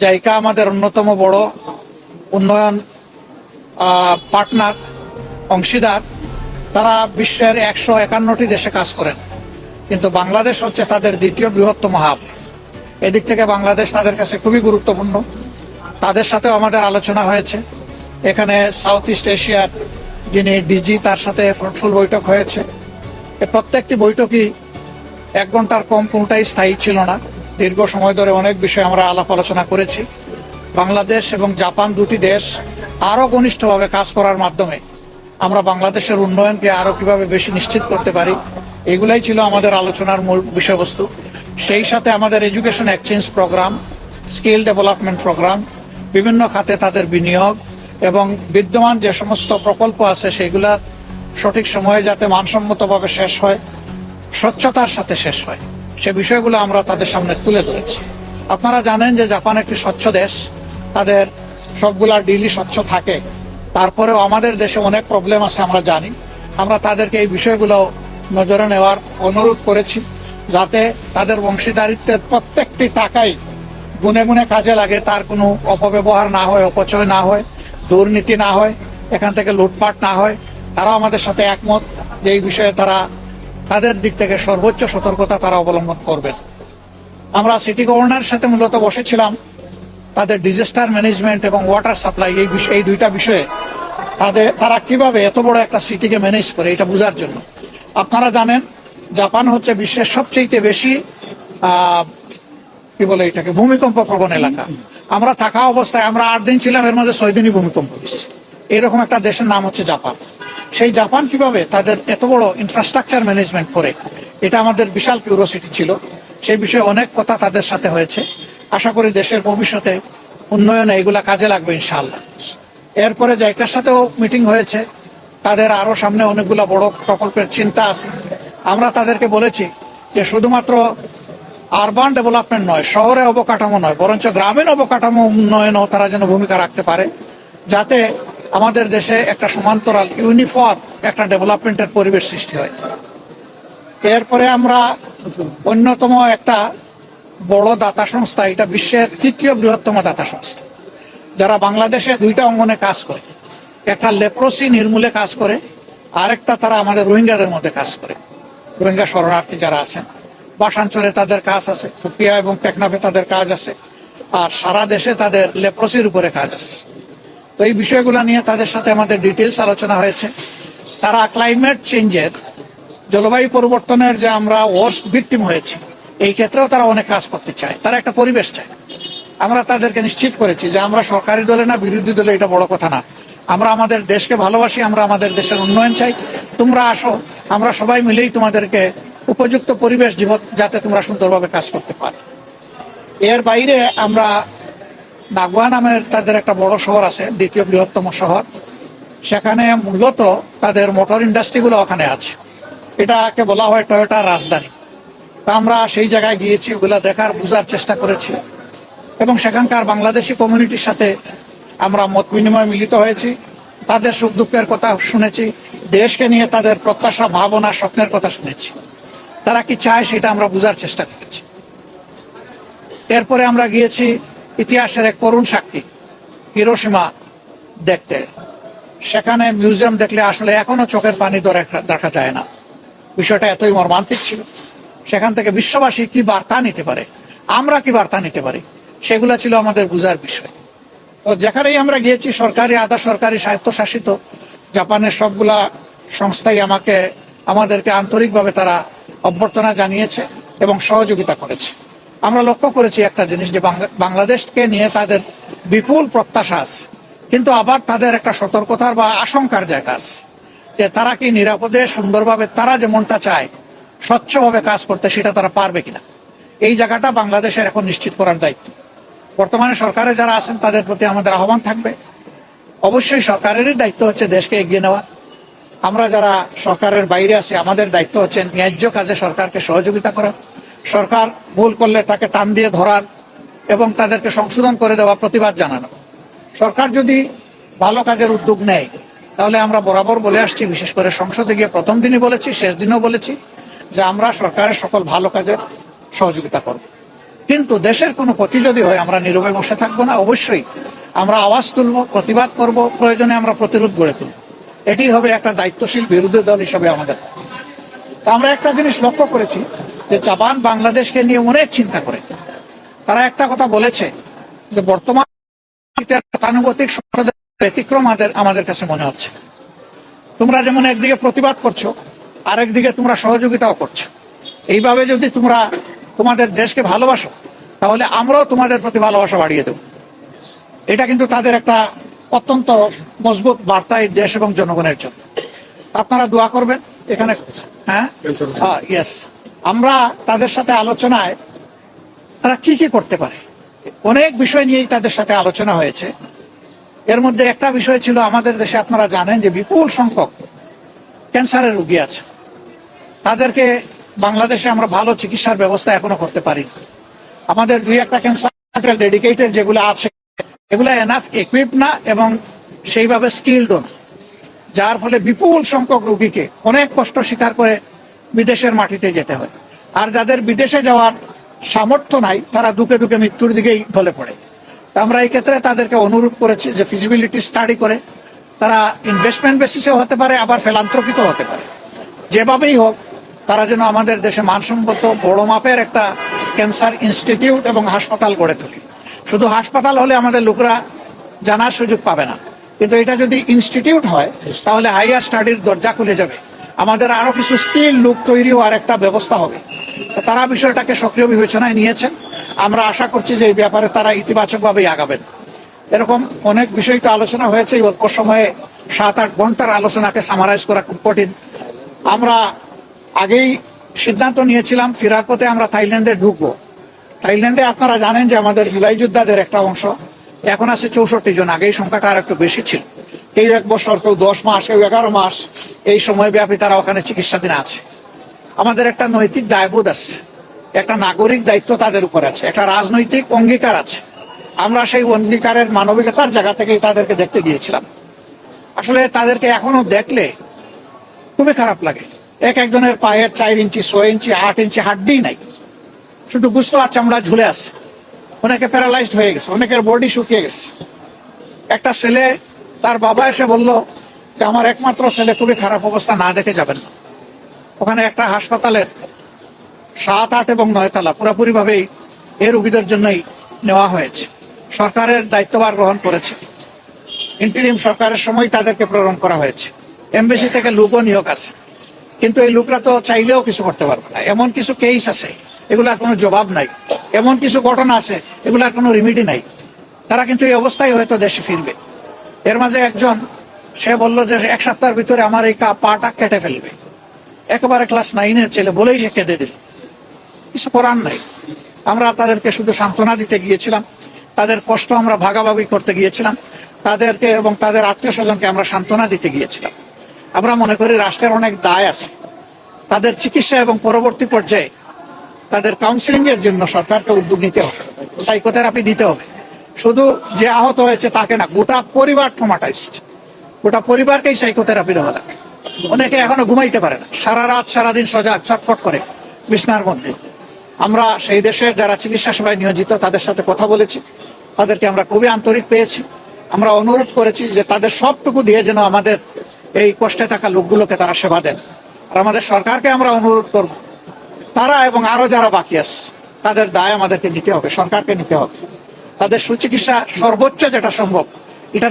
JICA আমাদের অন্যতম বড় উন্নয়ন পার্টনার, অংশীদার। তারা বিশ্বের 151টি দেশে কাজ করেন, কিন্তু বাংলাদেশ হচ্ছে তাদের দ্বিতীয় বৃহত্তম হাব। এদিক থেকে বাংলাদেশ তাদের কাছে খুবই গুরুত্বপূর্ণ। তাদের সাথেও আমাদের আলোচনা হয়েছে। এখানে সাউথ ইস্ট এশিয়ার যিনি ডিজি, তার সাথে ফ্রুটফুল বৈঠক হয়েছে। প্রত্যেকটি বৈঠকই 1 ঘন্টার কম, কোনোটাই স্থায়ী ছিল না। দীর্ঘ সময় ধরে অনেক বিষয়ে আমরা আলাপ আলোচনা করেছি। বাংলাদেশ এবং জাপান দুটি দেশ আরও ঘনিষ্ঠভাবে কাজ করার মাধ্যমে আমরা বাংলাদেশের উন্নয়নকে আরও কিভাবে বেশি নিশ্চিত করতে পারি, এগুলাই ছিল আমাদের আলোচনার মূল বিষয়বস্তু। সেই সাথে আমাদের education exchange program, skill development program, বিভিন্ন খাতে তাদের বিনিয়োগ এবং বিদ্যমান যে সমস্ত প্রকল্প আছে সেগুলা সঠিক সময়ে যাতে মানসম্মতভাবে শেষ হয়, স্বচ্ছতার সাথে শেষ হয়, সে বিষয়গুলো আমরা তাদের সামনে তুলে ধরেছি। আপনারা জানেন যে জাপান একটি স্বচ্ছ দেশ, তাদের সবগুলা ডিলই স্বচ্ছ থাকে। তারপরেও আমাদের দেশে অনেক প্রবলেম আছে আমরা জানি। আমরা তাদেরকে এই বিষয়গুলো নজরে নেওয়ার অনুরোধ করেছি, যাতে তাদের অংশীদারিত্বের প্রত্যেকটি টাকাই গুনে গুনে কাজে লাগে, তার কোনো অপব্যবহার না হয়, অপচয় না হয়, দুর্নীতি না হয়, এখান থেকে লুটপাট না হয়। তারাও আমাদের সাথে একমত যে এই বিষয়ে তারা তাদের দিক থেকে সর্বোচ্চ সতর্কতা তারা অবলম্বন করবেন। আমরা সিটি গভর্নরের সাথে মূলত বসেছিলাম তাদের ডিজাস্টার ম্যানেজমেন্ট এবং ওয়াটার সাপ্লাই, এই দুইটা বিষয়ে তারা কিভাবে এত বড় একটা সিটিকে ম্যানেজ করে এটা বোঝার জন্য। আপনারা জানেন জাপান হচ্ছে বিশ্বের সবচেয়ে বেশি কি বলে এটাকে ভূমিকম্প প্রবণ এলাকা। আমরা থাকা অবস্থায় আমরা 8 দিন ছিলাম, এর মধ্যে 6 দিনই ভূমিকম্প হয়েছে। এরকম একটা দেশের নাম হচ্ছে জাপান। সেই জাপান কিভাবে তাদের এত বড় ইনফ্রাস্ট্রাকচার ম্যানেজমেন্ট করে, এটা আমাদের বিশাল কিউরিওসিটি ছিল। সেই বিষয়ে অনেক কথা তাদের সাথে হয়েছে। আশা করি দেশের ভবিষ্যতে উন্নয়নে এগুলা কাজে লাগবে ইনশাআল্লাহ। এরপরে জাইকার সাথেও মিটিং হয়েছে। তাদের আরো সামনে অনেকগুলো বড় প্রকল্পের চিন্তা আছে। আমরা তাদেরকে বলেছি যে শুধুমাত্র আরবান ডেভেলপমেন্ট নয়, শহরে অবকাঠামো নয়, বরঞ্চ গ্রামীণ অবকাঠামো উন্নয়নেও তারা যেন ভূমিকা রাখতে পারে, যাতে আমাদের দেশে একটা সমান্তরাল ইউনিফর্ম একটা ডেভেলপমেন্টের পরিবেশ সৃষ্টি হয়। এরপরে আমরা অন্যতম একটা বড় দাতা সংস্থা, এটা বিশ্বের 3য় বৃহত্তম দাতা সংস্থা, যারা বাংলাদেশে 2টা অঙ্গনে কাজ করে। একটা লেপ্রোসি নির্মূলে কাজ করে, আরেকটা তারা আমাদের রোহিঙ্গাদের মধ্যে কাজ করে। রোহিঙ্গা শরণার্থী যারা আছেন, বাসাঞ্চলে তাদের কাজ আছে, খুকিয়া এবং টেকনাফে তাদের কাজ আছে, আর সারা দেশে তাদের লেপ্রোসির উপরে কাজ আছে। তো এই বিষয়গুলো নিয়ে তাদের সাথে আমাদের ডিটেলস আলোচনা হয়েছে। তারা ক্লাইমেট চেঞ্জের, জলবায়ু পরিবর্তনের যে আমরা ওয়ার্স্ট ভিকটিম হয়েছি, এই ক্ষেত্রেও তারা অনেক কাজ করতে চায়। তারা একটা পরিবেশ চায়। আমরা তাদেরকে নিশ্চিত করেছি যে আমরা সরকারি দলে না বিরোধী দলে, এটা বড় কথা না। আমরা আমাদের দেশকে ভালোবাসি, আমরা আমাদের দেশের উন্নয়ন চাই। তোমরা আসো, আমরা সবাই মিলেই তোমাদেরকে উপযুক্ত পরিবেশ দিব, যাতে তোমরা সুন্দরভাবে কাজ করতে পারো। এর বাইরে আমরা নাগোয়া নামের তাদের একটা বড় শহর আছে, 2য় বৃহত্তম শহর। সেখানে মূলত তাদের মোটর ইন্ডাস্ট্রিগুলো ওখানে আছে। এটাকে বলা হয় টয়োটার রাজধানী। তা আমরা সেই জায়গায় গিয়েছি, ওগুলা দেখার বোঝার চেষ্টা করেছি এবং সেখানকার বাংলাদেশি কমিউনিটির সাথে আমরা মত বিনিময় মিলিত হয়েছি। তাদের সুখ দুঃখের কথা শুনেছি, দেশকে নিয়ে তাদের প্রত্যাশা, ভাবনা, স্বপ্নের কথা শুনেছি। তারা কি চায় সেটা আমরা বোঝার চেষ্টা করেছি। এরপরে আমরা গিয়েছি ইতিহাসের এক করুণ সাক্ষী হিরোশিমা দেখতে। সেখানে মিউজিয়াম দেখলে আসলে এখনো চোখের পানি ধরে দেখা যায় না। বিষয়টা এতই মর্মান্তিক ছিল। সেখান থেকে বিশ্ববাসী কি বার্তা নিতে পারে, আমরা কি বার্তা নিতে পারি, সেগুলো ছিল আমাদের বোঝার বিষয়। তো যেখানেই আমরা গিয়েছি, সরকারি, আধা সরকারি, স্বায়ত্তশাসিত জাপানের সবগুলা সংস্থাই আমাদেরকে আন্তরিকভাবে তারা অভ্যর্থনা জানিয়েছে এবং সহযোগিতা করেছে। আমরা লক্ষ্য করেছি একটা জিনিস, যে বাংলাদেশকে নিয়ে তাদের বিপুল প্রত্যাশা আছে, কিন্তু আবার তাদের একটা সতর্কতার বা আশঙ্কার জায়গা আছে, যে তারা কি নিরাপদে সুন্দরভাবে তারা যেমনটা চায় স্বচ্ছভাবে কাজ করতে, সেটা তারা পারবে কিনা। এই জায়গাটা বাংলাদেশের এখন নিশ্চিত করার দায়িত্ব। বর্তমানে সরকারে যারা আছেন তাদের প্রতি আমাদের আহ্বান থাকবে, অবশ্যই সরকারেরই দায়িত্ব হচ্ছে দেশকে এগিয়ে নেওয়া। আমরা যারা সরকারের বাইরে আছি, আমাদের দায়িত্ব হচ্ছে ন্যায্য কাজে সরকারকে সহযোগিতা করা, সরকার ভুল করলে তাকে টান দিয়ে ধরার এবং তাদেরকে সংশোধন করে দেওয়া, প্রতিবাদ জানানো। সরকার যদি ভালো কাজের উদ্যোগ নেয়, তাহলে আমরা বরাবর বলে আসছি, বিশেষ করে সংসদে গিয়ে প্রথম দিনই বলেছি, শেষ দিনও বলেছি, যে আমরা সরকারের সকল ভালো কাজের সহযোগিতা করব। কিন্তু দেশের কোনো ক্ষতি যদি হয় আমরা নীরবে বসে থাকবো না, অবশ্যই আমরা আওয়াজ তুলব, প্রতিবাদ করব, প্রয়োজনে আমরা প্রতিরোধ গড়ে তুলব। এটি হবে একটা দায়িত্বশীল বিরোধী দল হিসেবে আমাদের। তা আমরা একটা জিনিস লক্ষ্য করেছি যে জাপান বাংলাদেশকে নিয়ে অনেক চিন্তা করে। তারা একটা কথা বলেছে যে বর্তমান গতানুগতিক সংসদের ব্যতিক্রম আমাদের কাছে মনে হচ্ছে। তোমরা যেমন একদিকে প্রতিবাদ করছো, আরেকদিকে তোমরা সহযোগিতাও করছো। এইভাবে যদি তোমরা তোমাদের দেশকে ভালোবাসো তাহলে আমরাও তোমাদের প্রতি ভালোবাসা বাড়িয়ে দেব। এটা কিন্তু তাদের একটা অত্যন্ত মজবুত বার্তা এই দেশ এবং জনগণের জন্য। আপনারা দোয়া করবেন এখানে। হ্যাঁ, ইয়েস, আমরা তাদের সাথে আলোচনায় তারা কি কি করতে পারে অনেক বিষয় নিয়েই তাদের সাথে আলোচনা হয়েছে। এর মধ্যে একটা বিষয় ছিল, আমাদের দেশে আপনারা জানেন যে বিপুল সংখ্যক ক্যান্সারের রোগী আছে। তাদেরকে বাংলাদেশে আমরা ভালো চিকিৎসার ব্যবস্থা এখনো করতে পারি। আমাদের দুই একটা ক্যান্সার ডেডিকেটেড যেগুলো আছে এগুলো এনাফ ইকুইপ না এবং সেইভাবে স্কিলড না, যার ফলে বিপুল সংখ্যক রোগীকে অনেক কষ্ট স্বীকার করে বিদেশের মাটিতে যেতে হয়। আর যাদের বিদেশে যাওয়ার সামর্থ্য নাই তারা দুকে দুকে মৃত্যুর দিকেই ঢলে পড়ে। আমরা এই ক্ষেত্রে তাদেরকে অনুরোধ করেছি যে ফিজিবিলিটি স্টাডি করে তারা ইনভেস্টমেন্ট বেসিসেও হতে পারে, আবার ফিলান্থ্রপিকও হতে পারে, যেভাবেই হোক তারা যেন আমাদের দেশে মানসম্মত বড় মাপের একটা ক্যান্সার ইনস্টিটিউট এবং হাসপাতাল গড়ে তোলে। শুধু হাসপাতাল হলে আমাদের লোকরা জানার সুযোগ পাবে না, কিন্তু এটা যদি ইনস্টিটিউট হয় তাহলে হাইয়ার স্টাডির দরজা খুলে যাবে। আমাদের আরো কিছু স্কিল লোক তৈরি হওয়ার একটা ব্যবস্থা হবে। তারা বিষয়টাকে সক্রিয় বিবেচনায় নিয়েছেন। আমরা আশা করছি যে এই ব্যাপারে তারা ইতিবাচকভাবেই আগাবেন। এরকম অনেক বিষয় তো আলোচনা হয়েছে। অল্প সময়ে 7-8 ঘন্টার আলোচনাকে সামারাইজ করা খুব কঠিন। আমরা আগেই সিদ্ধান্ত নিয়েছিলাম ফেরার পথে আমরা থাইল্যান্ডে ঢুকবো। থাইল্যান্ডে আপনারা জানেন যে আমাদের জুলাই যোদ্ধাদের একটা অংশ এখন আছে 64 জন। আগে এই সংখ্যাটা আর একটু বেশি ছিল। কেউ 1 বছর, কেউ 10 মাস, কেউ 11 মাস, এই সময় ব্যাপী তারা ওখানে চিকিৎসাধীন আছে। আমাদের একটা নৈতিক দায়বোধ আছে, একটা নাগরিক দায়িত্ব তাদের উপর আছে, একটা রাজনৈতিক অঙ্গীকার আছে। আমরা সেই অঙ্গীকারের মানবিকতার জায়গা থেকেই তাদেরকে দেখতে গিয়েছিলাম। আসলে তাদেরকে এখনো দেখলে খুবই খারাপ লাগে। একজনের পায়ের 4 ইঞ্চি, 6 ইঞ্চি, 8 ইঞ্চি হাড্ডি নাই, শুধু গুস্ত আর চামড়া ঝুলে আছে। অনেকে প্যারালাইজড হয়ে গেছে, অনেকের বডি শুকিয়ে গেছে। একটা ছেলে, তার বাবা এসে বলল যে আমার একমাত্র ছেলে খুবই খারাপ অবস্থা, না দেখে যাবেন না। ওখানে একটা হাসপাতালের 7, 8 এবং 9 তলা পুরোপুরি ভাবেই এই রোগীদের জন্যই নেওয়া হয়েছে। সরকারের দায়িত্বভার গ্রহণ করেছে। ইন্টারিম সরকারের সময় তাদেরকে প্রেরণ করা হয়েছে। এমবেসি থেকে লোকও নিয়োগ আছে, কিন্তু এই লোকরা তো চাইলেও কিছু করতে পারবে না। এমন কিছু কেস আছে এগুলার কোনো জবাব নাই, এমন কিছু ঘটনা আছে এগুলার কোনো রিমিডি নাই। তারা কিন্তু এই অবস্থায় হয়তো দেশে ফিরবে। এর মাঝে একজন, সে বললো যে 1 সপ্তাহের ভিতরে আমার এই পাটা কেটে ফেলবে। একেবারে ক্লাস 9-এর ছেলে, বলেই সে কেঁদে দিল। কিছু করার নাই। আমরা তাদেরকে শুধু সান্ত্বনা দিতে গিয়েছিলাম, তাদের কষ্ট আমরা ভাগাভাগি করতে গিয়েছিলাম, তাদেরকে এবং তাদের আত্মীয় স্বজনকে আমরা সান্ত্বনা দিতে গিয়েছিলাম। আমরা মনে করি রাষ্ট্রের অনেক দায় আছে। তাদের চিকিৎসা এবং পরবর্তী পর্যায়ে তাদের কাউন্সিলিং এর জন্য সরকারকে উদ্যোগ নিতে হবে, সাইকোথেরাপি দিতে হবে। শুধু যে আহত হয়েছে তাকে না, গোটা পরিবার ট্রমাটাইজড, গোটা পরিবারকেই সাইকোথেরাপি দেওয়া লাগে। অনেকে এখনো ঘুমাইতে পারে না, সারা রাত সারাদিন সজাগ ছটফট করে বিছনার মধ্যে। আমরা সেই দেশের যারা চিকিৎসা সেবায় নিয়োজিত তাদের সাথে কথা বলেছি, তাদেরকে আমরা খুবই আন্তরিক পেয়েছি। আমরা অনুরোধ করেছি যে তাদের সবটুকু দিয়ে যেন আমাদের এই কষ্টে থাকা লোকগুলোকে তারা সেবা দেন। আর আমাদের সরকারকে আমরা অনুরোধ করব, তারা এবং আরো যারা বাকি আছে তাদের দায় আমাদেরকে নিতে হবে, সরকারকে নিতে হবে। তাদের সুচিকিৎসা সর্বোচ্চ যেটা সম্ভব এটা